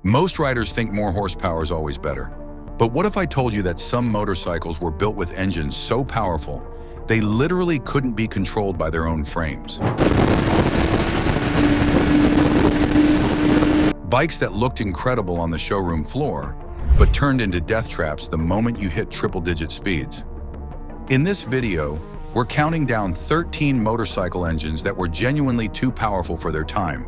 Most riders think more horsepower is always better. But what if I told you that some motorcycles were built with engines so powerful, they literally couldn't be controlled by their own frames? Bikes that looked incredible on the showroom floor, but turned into death traps the moment you hit triple-digit speeds. In this video, we're counting down 13 motorcycle engines that were genuinely too powerful for their time,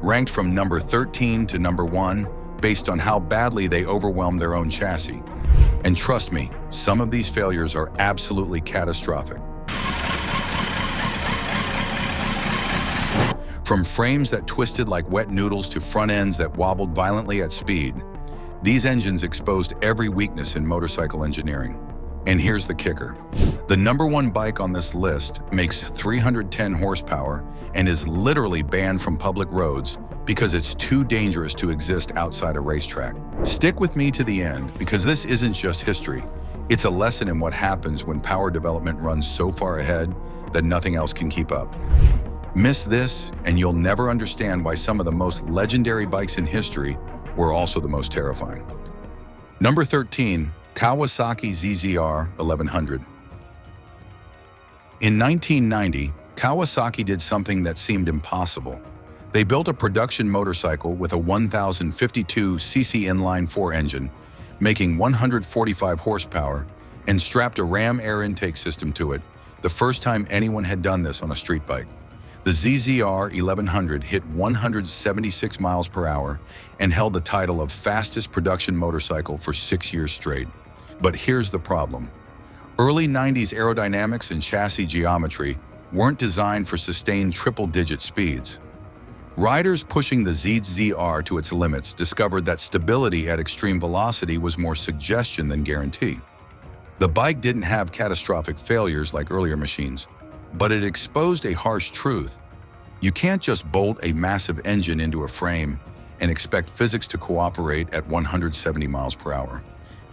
ranked from number 13 to number 1 based on how badly they overwhelmed their own chassis. And trust me, some of these failures are absolutely catastrophic. From frames that twisted like wet noodles to front ends that wobbled violently at speed, these engines exposed every weakness in motorcycle engineering. And here's the kicker. The number 1 bike on this list makes 310 horsepower and is literally banned from public roads because it's too dangerous to exist outside a racetrack. Stick with me to the end because this isn't just history. It's a lesson in what happens when power development runs so far ahead that nothing else can keep up. Miss this and you'll never understand why some of the most legendary bikes in history were also the most terrifying. Number 13. Kawasaki ZZR1100. In 1990, Kawasaki did something that seemed impossible. They built a production motorcycle with a 1052cc inline-4 engine, making 145 horsepower, and strapped a ram air intake system to it, the first time anyone had done this on a street bike. The ZZR1100 hit 176 miles per hour and held the title of fastest production motorcycle for 6 years straight. But here's the problem. Early 90s aerodynamics and chassis geometry weren't designed for sustained triple-digit speeds. Riders pushing the ZZR to its limits discovered that stability at extreme velocity was more suggestion than guarantee. The bike didn't have catastrophic failures like earlier machines, but it exposed a harsh truth. You can't just bolt a massive engine into a frame and expect physics to cooperate at 170 miles per hour.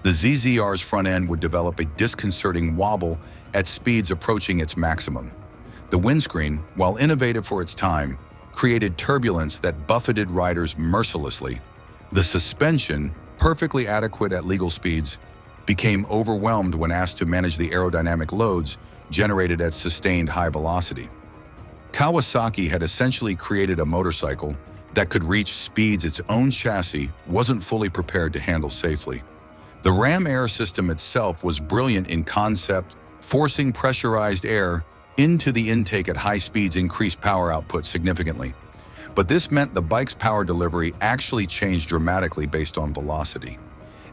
The ZZR's front end would develop a disconcerting wobble at speeds approaching its maximum. The windscreen, while innovative for its time, created turbulence that buffeted riders mercilessly. The suspension, perfectly adequate at legal speeds, became overwhelmed when asked to manage the aerodynamic loads generated at sustained high velocity. Kawasaki had essentially created a motorcycle that could reach speeds its own chassis wasn't fully prepared to handle safely. The ram air system itself was brilliant in concept, forcing pressurized air into the intake at high speeds increased power output significantly. But this meant the bike's power delivery actually changed dramatically based on velocity.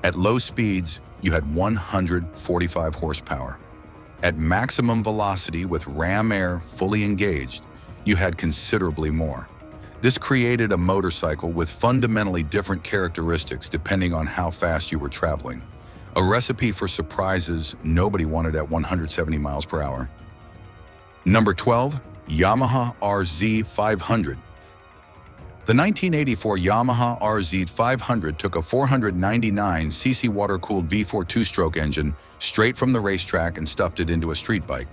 At low speeds, you had 145 horsepower. At maximum velocity with ram air fully engaged, you had considerably more. This created a motorcycle with fundamentally different characteristics depending on how fast you were traveling. A recipe for surprises nobody wanted at 170 miles per hour. Number 12. Yamaha RZ500. The 1984 Yamaha RZ500 took a 499cc water-cooled V4 two-stroke engine straight from the racetrack and stuffed it into a street bike.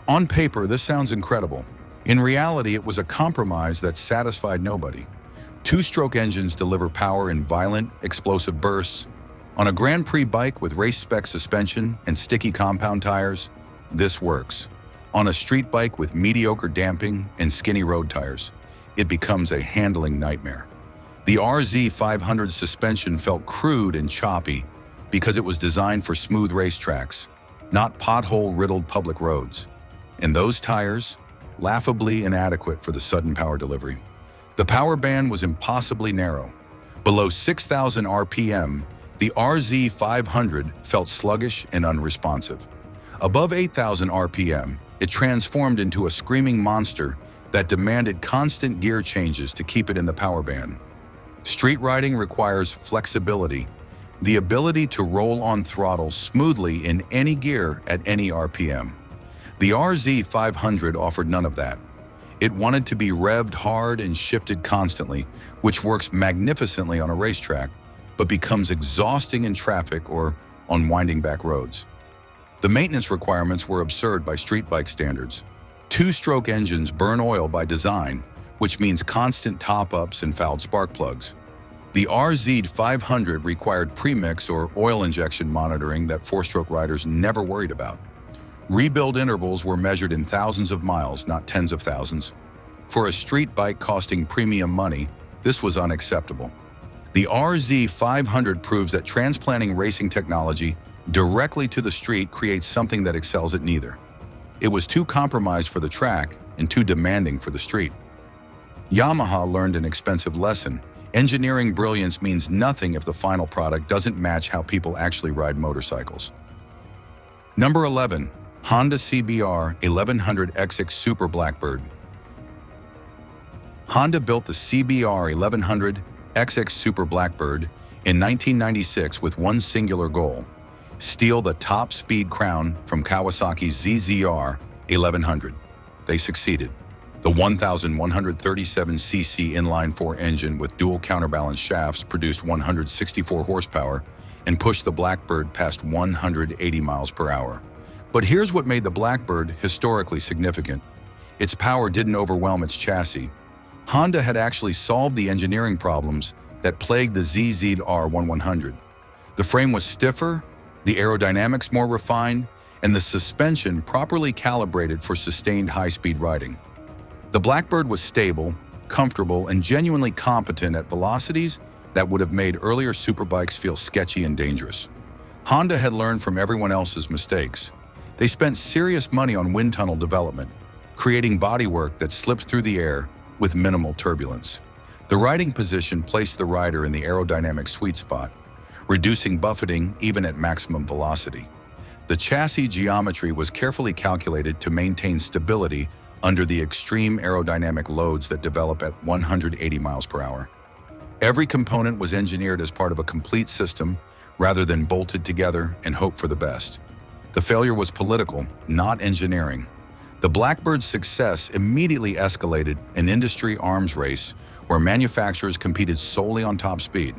On paper, this sounds incredible. In reality, it was a compromise that satisfied nobody. Two-stroke engines deliver power in violent, explosive bursts. On a Grand Prix bike with race-spec suspension and sticky compound tires, this works. On a street bike with mediocre damping and skinny road tires, it becomes a handling nightmare. The RZ500 suspension felt crude and choppy because it was designed for smooth racetracks, not pothole-riddled public roads. And those tires, laughably inadequate for the sudden power delivery. The power band was impossibly narrow. Below 6,000 RPM, the RZ500 felt sluggish and unresponsive. Above 8,000 RPM, it transformed into a screaming monster that demanded constant gear changes to keep it in the power band. Street riding requires flexibility, the ability to roll on throttle smoothly in any gear at any RPM. The RZ500 offered none of that. It wanted to be revved hard and shifted constantly, which works magnificently on a racetrack, but becomes exhausting in traffic or on winding back roads. The maintenance requirements were absurd by street bike standards. Two-stroke engines burn oil by design, which means constant top-ups and fouled spark plugs. The RZ500 required premix or oil injection monitoring that four-stroke riders never worried about. Rebuild intervals were measured in thousands of miles, not tens of thousands. For a street bike costing premium money, this was unacceptable. The RZ500 proves that transplanting racing technology directly to the street creates something that excels at neither. It was too compromised for the track and too demanding for the street. Yamaha learned an expensive lesson. Engineering brilliance means nothing if the final product doesn't match how people actually ride motorcycles. Number 11. Honda CBR1100 XX Super Blackbird. Honda built the CBR1100 XX Super Blackbird in 1996 with one singular goal: steal the top speed crown from Kawasaki ZZR1100. They succeeded. The 1,137cc inline-4 engine with dual counterbalance shafts produced 164 horsepower and pushed the Blackbird past 180 miles per hour. But here's what made the Blackbird historically significant. Its power didn't overwhelm its chassis. Honda had actually solved the engineering problems that plagued the ZZR1100. The frame was stiffer, the aerodynamics more refined, and the suspension properly calibrated for sustained high-speed riding. The Blackbird was stable, comfortable, and genuinely competent at velocities that would have made earlier superbikes feel sketchy and dangerous. Honda had learned from everyone else's mistakes. They spent serious money on wind tunnel development, creating bodywork that slipped through the air with minimal turbulence. The riding position placed the rider in the aerodynamic sweet spot, reducing buffeting even at maximum velocity. The chassis geometry was carefully calculated to maintain stability under the extreme aerodynamic loads that develop at 180 miles per hour. Every component was engineered as part of a complete system rather than bolted together and hope for the best. The failure was political, not engineering. The Blackbird's success immediately escalated an industry arms race where manufacturers competed solely on top speed.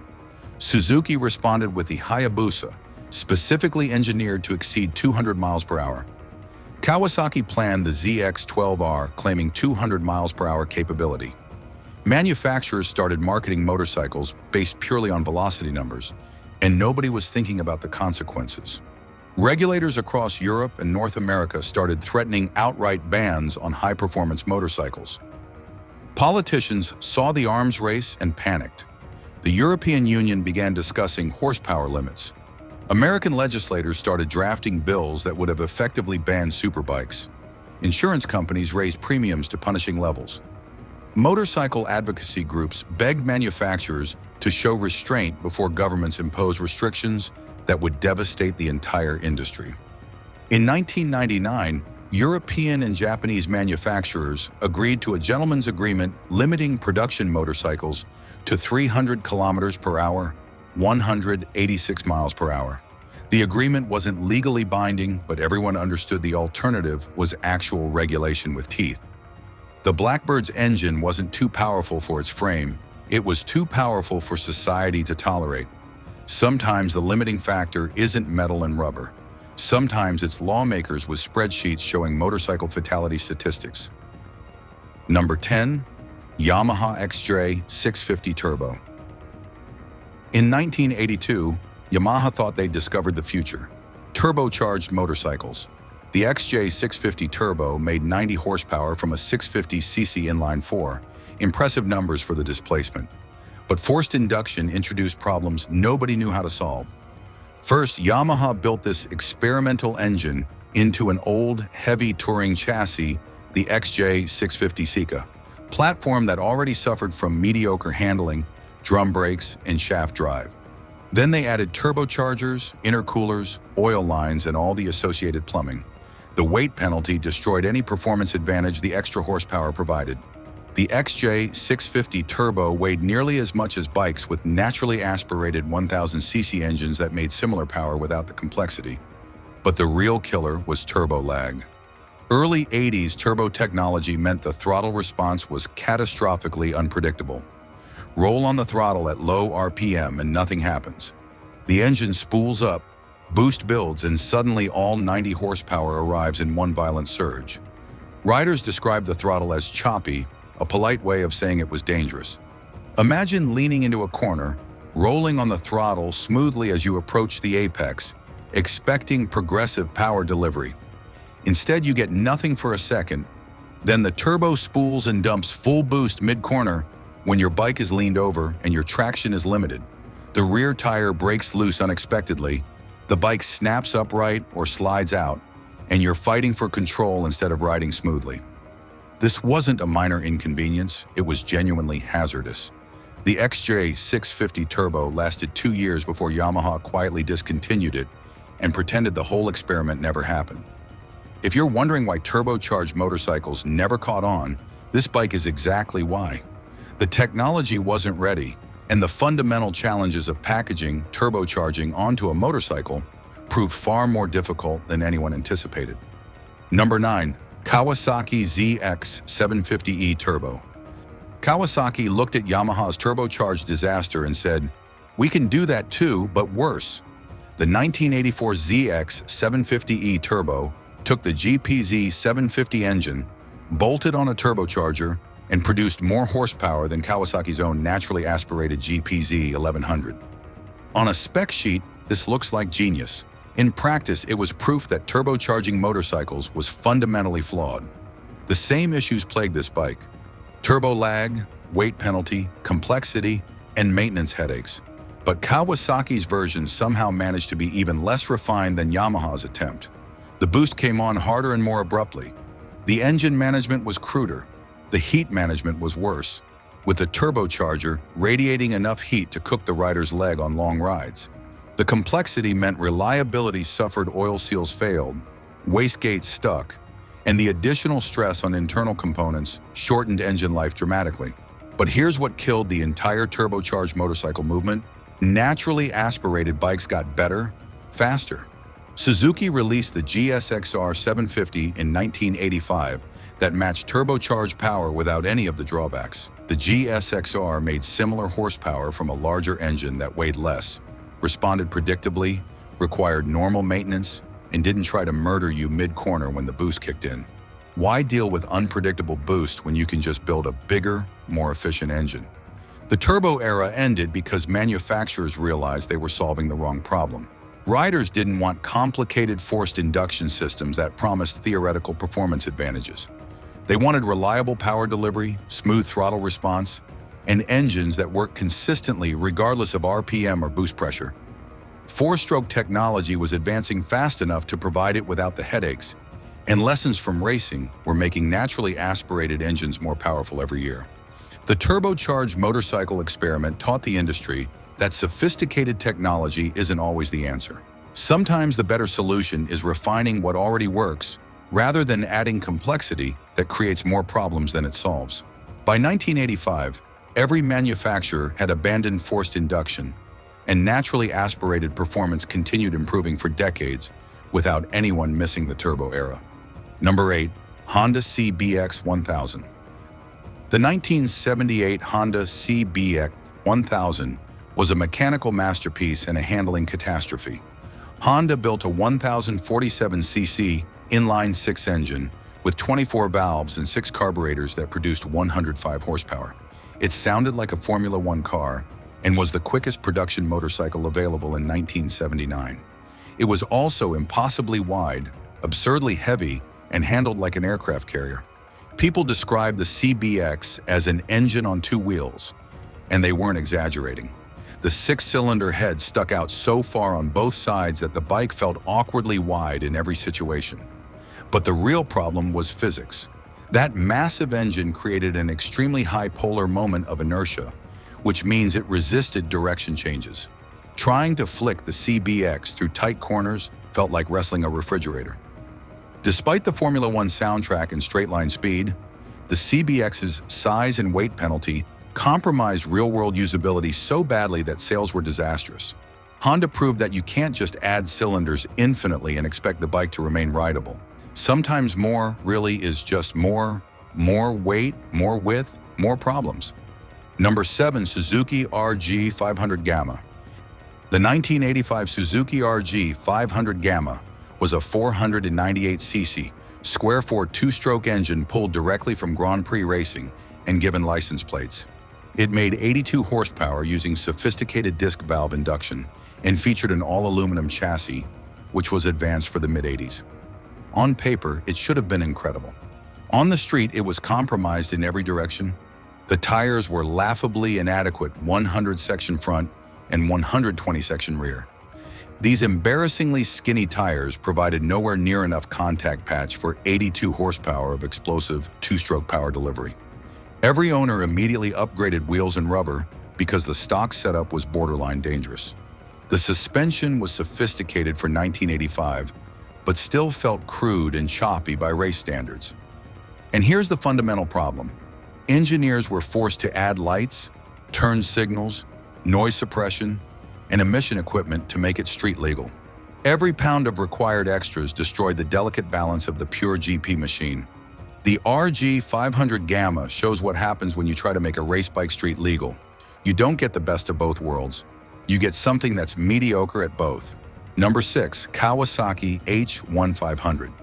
Suzuki responded with the Hayabusa, specifically engineered to exceed 200 miles per hour. Kawasaki planned the ZX12R, claiming 200 miles per hour capability. Manufacturers started marketing motorcycles based purely on velocity numbers, and nobody was thinking about the consequences. Regulators across Europe and North America started threatening outright bans on high-performance motorcycles. Politicians saw the arms race and panicked. The European Union began discussing horsepower limits. American legislators started drafting bills that would have effectively banned superbikes. Insurance companies raised premiums to punishing levels. Motorcycle advocacy groups begged manufacturers to show restraint before governments imposed restrictions that would devastate the entire industry. In 1999, European and Japanese manufacturers agreed to a gentleman's agreement limiting production motorcycles to 300 kilometers per hour, 186 miles per hour. The agreement wasn't legally binding, but everyone understood the alternative was actual regulation with teeth. The Blackbird's engine wasn't too powerful for its frame. It was too powerful for society to tolerate. Sometimes the limiting factor isn't metal and rubber. Sometimes it's lawmakers with spreadsheets showing motorcycle fatality statistics. Number 10. Yamaha XJ650 Turbo. In 1982, Yamaha thought they'd discovered the future: turbocharged motorcycles. The XJ650 Turbo made 90 horsepower from a 650cc inline-4, impressive numbers for the displacement. But forced induction introduced problems nobody knew how to solve. First, Yamaha built this experimental engine into an old, heavy touring chassis, the XJ650 Sika, platform that already suffered from mediocre handling, drum brakes, and shaft drive. Then they added turbochargers, intercoolers, oil lines, and all the associated plumbing. The weight penalty destroyed any performance advantage the extra horsepower provided. The XJ650 Turbo weighed nearly as much as bikes with naturally aspirated 1000cc engines that made similar power without the complexity. But the real killer was turbo lag. Early 80s turbo technology meant the throttle response was catastrophically unpredictable. Roll on the throttle at low RPM and nothing happens. The engine spools up, boost builds, and suddenly all 90 horsepower arrives in one violent surge. Riders describe the throttle as choppy, a polite way of saying it was dangerous. Imagine leaning into a corner, rolling on the throttle smoothly as you approach the apex, expecting progressive power delivery. Instead, you get nothing for a second. Then the turbo spools and dumps full boost mid-corner when your bike is leaned over and your traction is limited. The rear tire breaks loose unexpectedly, the bike snaps upright or slides out, and you're fighting for control instead of riding smoothly. This wasn't a minor inconvenience, it was genuinely hazardous. The XJ650 Turbo lasted 2 years before Yamaha quietly discontinued it and pretended the whole experiment never happened. If you're wondering why turbocharged motorcycles never caught on, this bike is exactly why. The technology wasn't ready, and the fundamental challenges of packaging turbocharging onto a motorcycle proved far more difficult than anyone anticipated. Number 9. Kawasaki ZX750E Turbo. Kawasaki looked at Yamaha's turbocharged disaster and said, "We can do that too, but worse." The 1984 ZX750E Turbo took the GPZ 750 engine, bolted on a turbocharger, and produced more horsepower than Kawasaki's own naturally aspirated GPZ 1100. On a spec sheet, this looks like genius. In practice, it was proof that turbocharging motorcycles was fundamentally flawed. The same issues plagued this bike: turbo lag, weight penalty, complexity, and maintenance headaches. But Kawasaki's version somehow managed to be even less refined than Yamaha's attempt. The boost came on harder and more abruptly. The engine management was cruder. The heat management was worse, with the turbocharger radiating enough heat to cook the rider's leg on long rides. The complexity meant reliability suffered, oil seals failed, wastegates stuck, and the additional stress on internal components shortened engine life dramatically. But here's what killed the entire turbocharged motorcycle movement: naturally aspirated bikes got better, faster. Suzuki released the GSX-R 750 in 1985 that matched turbocharged power without any of the drawbacks. The GSX-R made similar horsepower from a larger engine that weighed less, responded predictably, required normal maintenance, and didn't try to murder you mid-corner when the boost kicked in. Why deal with unpredictable boost when you can just build a bigger, more efficient engine? The turbo era ended because manufacturers realized they were solving the wrong problem. Riders didn't want complicated forced induction systems that promised theoretical performance advantages. They wanted reliable power delivery, smooth throttle response, and engines that worked consistently regardless of RPM or boost pressure. Four-stroke technology was advancing fast enough to provide it without the headaches, and lessons from racing were making naturally aspirated engines more powerful every year. The turbocharged motorcycle experiment taught the industry that sophisticated technology isn't always the answer. Sometimes the better solution is refining what already works rather than adding complexity that creates more problems than it solves. By 1985, every manufacturer had abandoned forced induction, and naturally aspirated performance continued improving for decades without anyone missing the turbo era. Number 8. Honda CBX1000. The 1978 Honda CBX1000 was a mechanical masterpiece and a handling catastrophe. Honda built a 1047cc inline-six engine with 24 valves and 6 carburetors that produced 105 horsepower. It sounded like a Formula One car and was the quickest production motorcycle available in 1979. It was also impossibly wide, absurdly heavy, and handled like an aircraft carrier. People described the CBX as an engine on 2 wheels, and they weren't exaggerating. The 6-cylinder head stuck out so far on both sides that the bike felt awkwardly wide in every situation. But the real problem was physics. That massive engine created an extremely high polar moment of inertia, which means it resisted direction changes. Trying to flick the CBX through tight corners felt like wrestling a refrigerator. Despite the Formula One soundtrack and straight-line speed, the CBX's size and weight penalty compromised real-world usability so badly that sales were disastrous. Honda proved that you can't just add cylinders infinitely and expect the bike to remain rideable. Sometimes more really is just more weight, more width, more problems. Number 7. Suzuki RG500 Gamma. The 1985 Suzuki RG500 Gamma was a 498cc, square-four 2-stroke engine pulled directly from Grand Prix racing and given license plates. It made 82 horsepower using sophisticated disc valve induction and featured an all-aluminum chassis, which was advanced for the mid-80s. On paper, it should have been incredible. On the street, it was compromised in every direction. The tires were laughably inadequate 100-section front and 120-section rear. These embarrassingly skinny tires provided nowhere near enough contact patch for 82 horsepower of explosive two-stroke power delivery. Every owner immediately upgraded wheels and rubber because the stock setup was borderline dangerous. The suspension was sophisticated for 1985, but still felt crude and choppy by race standards. And here's the fundamental problem. Engineers were forced to add lights, turn signals, noise suppression, and emission equipment to make it street legal. Every pound of required extras destroyed the delicate balance of the pure GP machine. The RZ500 Gamma shows what happens when you try to make a race bike street legal. You don't get the best of both worlds. You get something that's mediocre at both. Number 6. Kawasaki H1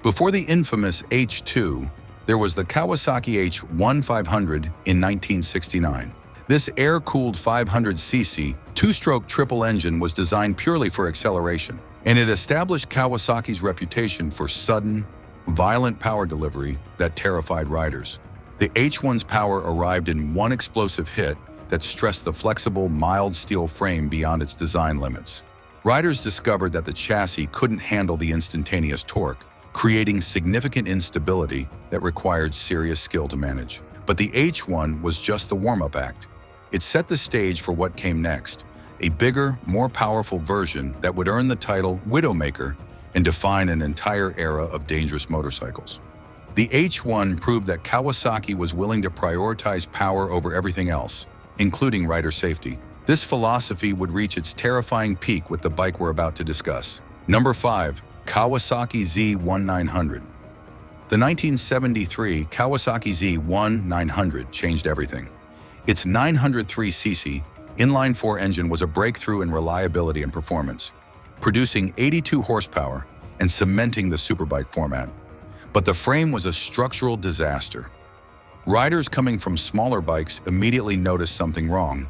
Before the infamous H2, there was the Kawasaki H1 in 1969. This air-cooled 500cc two-stroke triple engine was designed purely for acceleration, and it established Kawasaki's reputation for sudden, violent power delivery that terrified riders. The H1's power arrived in one explosive hit that stressed the flexible, mild steel frame beyond its design limits. Riders discovered that the chassis couldn't handle the instantaneous torque, creating significant instability that required serious skill to manage. But the H1 was just the warm-up act. It set the stage for what came next, a bigger, more powerful version that would earn the title Widowmaker and define an entire era of dangerous motorcycles. The H1 proved that Kawasaki was willing to prioritize power over everything else, including rider safety. This philosophy would reach its terrifying peak with the bike we're about to discuss. Number 5. Kawasaki Z1 The 1973 Kawasaki Z1 changed everything. Its 903cc inline-4 engine was a breakthrough in reliability and performance, producing 82 horsepower and cementing the superbike format. But the frame was a structural disaster. Riders coming from smaller bikes immediately noticed something wrong.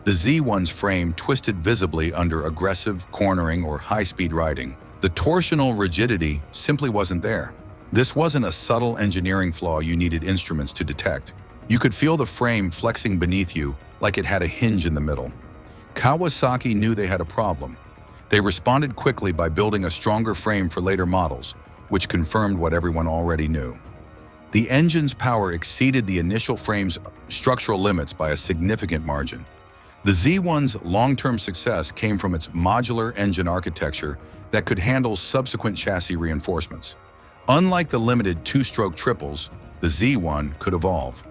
The Z1's frame twisted visibly under aggressive cornering or high-speed riding. The torsional rigidity simply wasn't there. This wasn't a subtle engineering flaw you needed instruments to detect. You could feel the frame flexing beneath you like it had a hinge in the middle. Kawasaki knew they had a problem. They responded quickly by building a stronger frame for later models, which confirmed what everyone already knew. The engine's power exceeded the initial frame's structural limits by a significant margin. The Z1's long-term success came from its modular engine architecture that could handle subsequent chassis reinforcements. Unlike the limited two-stroke triples, the Z1 could evolve.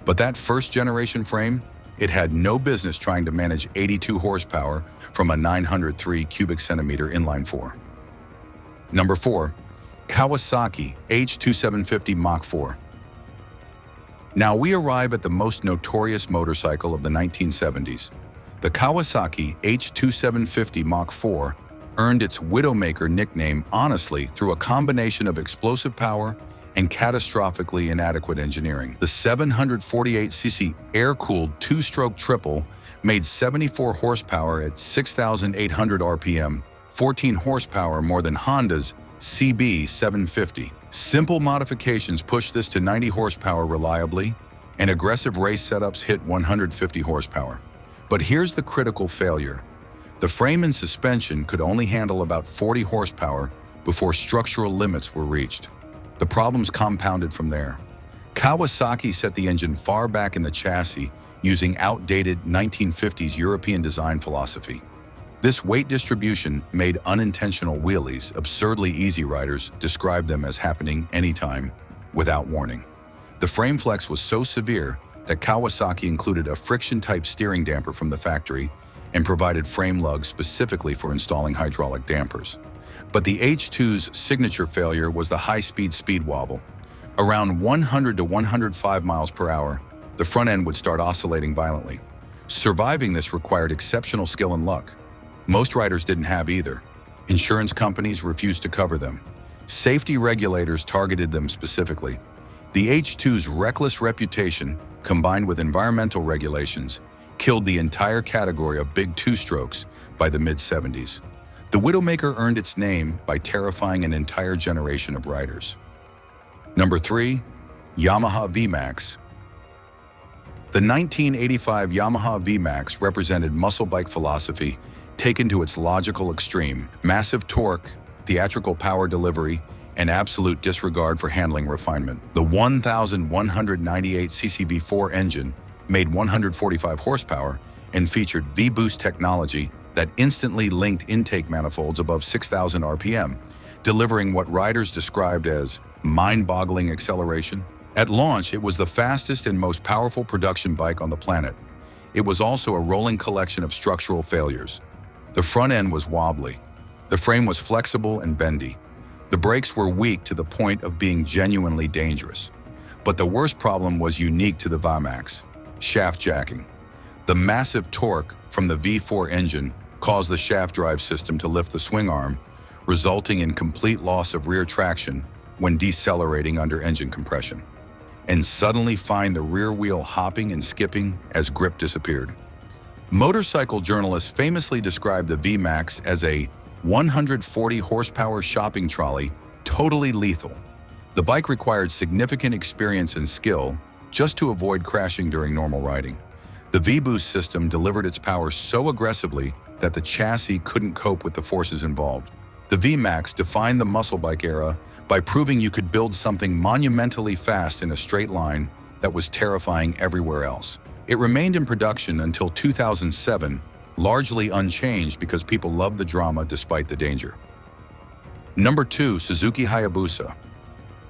But that first-generation frame, it had no business trying to manage 82 horsepower from a 903 cubic centimeter inline-4. Number 4. Kawasaki H2 Mach 4. Now we arrive at the most notorious motorcycle of the 1970s. The Kawasaki H2 Mach 4 earned its Widowmaker nickname honestly through a combination of explosive power and catastrophically inadequate engineering. The 748cc air-cooled two-stroke triple made 74 horsepower at 6,800 RPM, 14 horsepower more than Honda's CB750. Simple modifications pushed this to 90 horsepower reliably, and aggressive race setups hit 150 horsepower. But here's the critical failure. The frame and suspension could only handle about 40 horsepower before structural limits were reached. The problems compounded from there. Kawasaki set the engine far back in the chassis using outdated 1950s European design philosophy. This weight distribution made unintentional wheelies absurdly easy. Riders described them as happening anytime, without warning. The frame flex was so severe that Kawasaki included a friction-type steering damper from the factory and provided frame lugs specifically for installing hydraulic dampers. But the H2's signature failure was the high-speed speed wobble. Around 100 to 105 miles per hour, the front end would start oscillating violently. Surviving this required exceptional skill and luck. Most riders didn't have either. Insurance companies refused to cover them. Safety regulators targeted them specifically. The H2's reckless reputation combined with environmental regulations, killed the entire category of big two-strokes by the mid-70s. The Widowmaker earned its name by terrifying an entire generation of riders. Number 3. Yamaha V-Max. The 1985 Yamaha V-Max represented muscle bike philosophy taken to its logical extreme: massive torque, theatrical power delivery, and absolute disregard for handling refinement. The 1,198cc V4 engine made 145 horsepower and featured V-Boost technology that instantly linked intake manifolds above 6,000 RPM, delivering what riders described as mind-boggling acceleration. At launch, it was the fastest and most powerful production bike on the planet. It was also a rolling collection of structural failures. The front end was wobbly. The frame was flexible and bendy. The brakes were weak to the point of being genuinely dangerous. But the worst problem was unique to the V-Max: shaft jacking. The massive torque from the V4 engine caused the shaft drive system to lift the swing arm, resulting in complete loss of rear traction when decelerating under engine compression, and suddenly find the rear wheel hopping and skipping as grip disappeared. Motorcycle journalists famously described the V-Max as a 140 horsepower shopping trolley, totally lethal. The bike required significant experience and skill just to avoid crashing during normal riding. The V-Boost system delivered its power so aggressively that the chassis couldn't cope with the forces involved. The V-Max defined the muscle bike era by proving you could build something monumentally fast in a straight line that was terrifying everywhere else. It remained in production until 2007, largely unchanged because people loved the drama despite the danger. Number 2. Suzuki Hayabusa.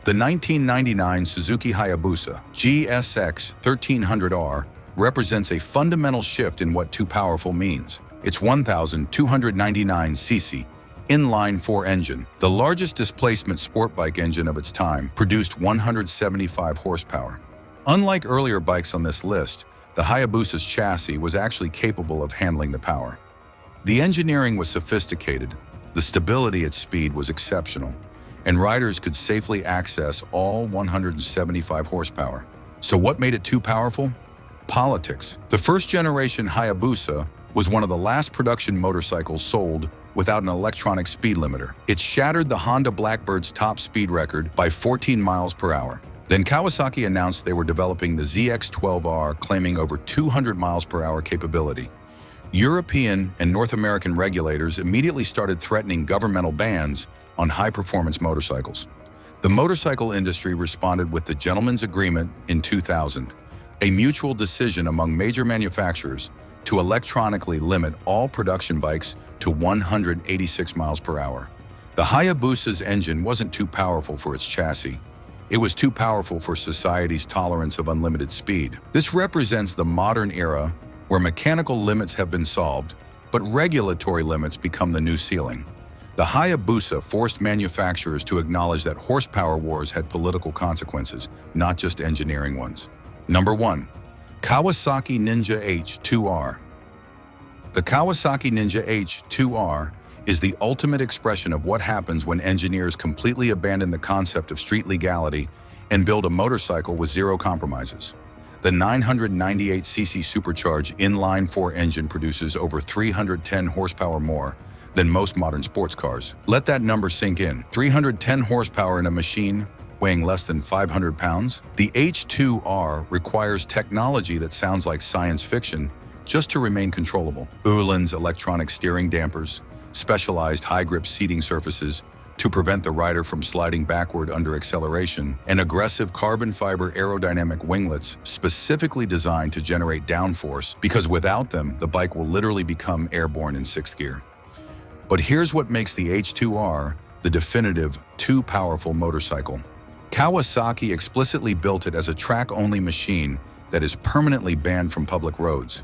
The 1999 Suzuki Hayabusa GSX-1300R represents a fundamental shift in what too powerful means. Its 1,299cc inline-4 engine, the largest displacement sport bike engine of its time, produced 175 horsepower. Unlike earlier bikes on this list, the Hayabusa's chassis was actually capable of handling the power. The engineering was sophisticated, the stability at speed was exceptional, and riders could safely access all 175 horsepower. So what made it too powerful? Politics. The first-generation Hayabusa was one of the last production motorcycles sold without an electronic speed limiter. It shattered the Honda Blackbird's top speed record by 14 miles per hour. Then Kawasaki announced they were developing the ZX12R, claiming over 200 miles per hour capability. European and North American regulators immediately started threatening governmental bans on high-performance motorcycles. The motorcycle industry responded with the Gentleman's Agreement in 2000, a mutual decision among major manufacturers to electronically limit all production bikes to 186 miles per hour. The Hayabusa's engine wasn't too powerful for its chassis. It was too powerful for society's tolerance of unlimited speed. This represents the modern era where mechanical limits have been solved, but regulatory limits become the new ceiling. The Hayabusa forced manufacturers to acknowledge that horsepower wars had political consequences, not just engineering ones. Number 1. Kawasaki Ninja H2R. The Kawasaki Ninja H2R is the ultimate expression of what happens when engineers completely abandon the concept of street legality and build a motorcycle with zero compromises. The 998cc supercharged inline-4 engine produces over 310 horsepower more than most modern sports cars. Let that number sink in. 310 horsepower in a machine weighing less than 500 pounds? The H2R requires technology that sounds like science fiction just to remain controllable. Uhland's electronic steering dampers, specialized high-grip seating surfaces to prevent the rider from sliding backward under acceleration, and aggressive carbon fiber aerodynamic winglets specifically designed to generate downforce, because without them, the bike will literally become airborne in 6th gear. But here's what makes the H2R the definitive, too powerful motorcycle. Kawasaki explicitly built it as a track-only machine that is permanently banned from public roads.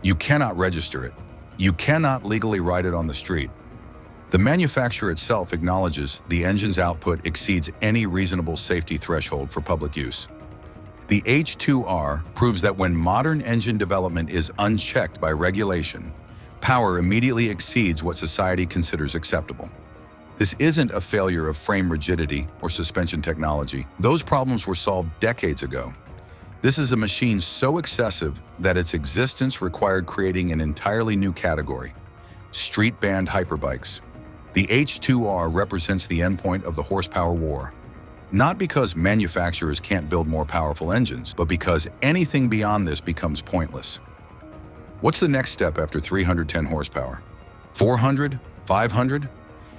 You cannot register it. You cannot legally ride it on the street. The manufacturer itself acknowledges the engine's output exceeds any reasonable safety threshold for public use. The H2R proves that when modern engine development is unchecked by regulation, power immediately exceeds what society considers acceptable. This isn't a failure of frame rigidity or suspension technology. Those problems were solved decades ago. This is a machine so excessive that its existence required creating an entirely new category: street band hyperbikes. The H2R represents the endpoint of the horsepower war. Not because manufacturers can't build more powerful engines, but because anything beyond this becomes pointless. What's the next step after 310 horsepower? 400? 500?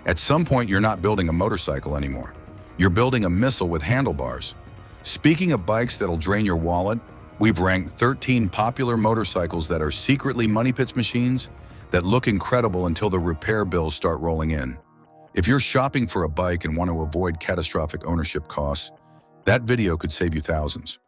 At some point, you're not building a motorcycle anymore. You're building a missile with handlebars. Speaking of bikes that'll drain your wallet, we've ranked 13 popular motorcycles that are secretly money pits machines that look incredible until the repair bills start rolling in. If you're shopping for a bike and want to avoid catastrophic ownership costs, that video could save you thousands.